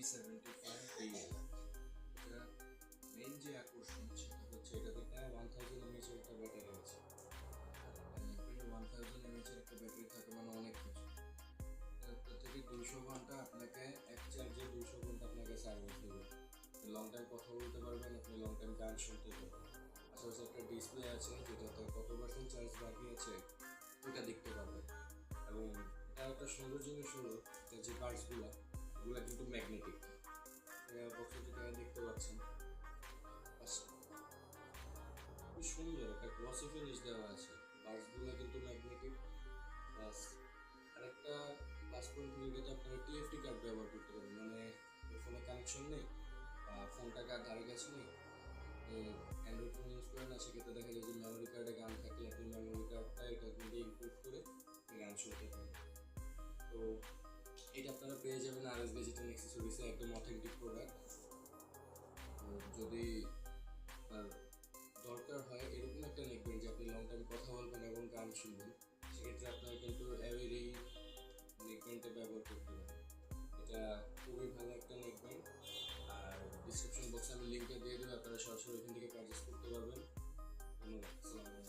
G75AL। এটা মেইন যে আকর্ষণ সেটা হচ্ছে এটাতে 1000 mAh একটা ব্যাটারি আছে। আর এটা 1000 mAh একটা ব্যাটারি থাকে মানে অনেক কিছু। প্রত্যেকে 200 ঘন্টা আপনাকে এক চার্জে 200 ঘন্টা আপনাকে সার্ভিস দেবে। লং টাইম কথা বলতে পারবেন, আপনি লং টাইম গান শুনতে পারবেন। পাশাপাশি একটা ডিসপ্লে আছে যেটাতে কত পার্সেন্ট চার্জ বাকি আছে ওটা দেখতে পারবেন। এবং এটা একটা সুন্দর জিনিস হলো যে পার্টসগুলো ওগুলো কিন্তু ম্যাগনেটিক। বক্সে যেটা দেখতে পাচ্ছেন খুব সুন্দর একটা গ্লসি ফিনিশ দেওয়া আছে। পার্টসগুলো কিন্তু ম্যাগনেটিক। প্লাস আরেকটা প্লাস পয়েন্ট হলো এটাতে আপনারা টিএফটি কার্ড ব্যবহার করতে পারেন, মানে ফোনে কানেকশন নেই বা ফোনটাকে ধারে কাছে নেই, অ্যান্ড্রয়েড ফোন ইউজ করেন না, সেক্ষেত্রে দেখা যায় যে মেমোরি কার্ডে গান থাকলে আপনি মেমোরি কার্ডটা এটা কিন্তু ইনপুট করে গান শুনতে পারেন। তো এটা আপনারা পেয়ে যাবেন RS ডিজিটাল অ্যাক্সেসরিজে, একদম অথেন্টিক প্রোডাক্ট। যদি দরকার হয় এরকম একটা নেকবেন্ড যে আপনি লং টাইম কথা বলবেন এবং গান শুনবেন, সেক্ষেত্রে আপনারা কিন্তু এই নেকবেন্ডটা ব্যবহার করতে পারেন। এটা খুবই ভালো একটা নেকবেন্ড। আর ডিসক্রিপশন বক্সে আমি লিঙ্কটা দিয়ে দেবো, আপনারা সরাসরি ওখান থেকে পারচেস করতে পারবেন। ধন্যবাদ।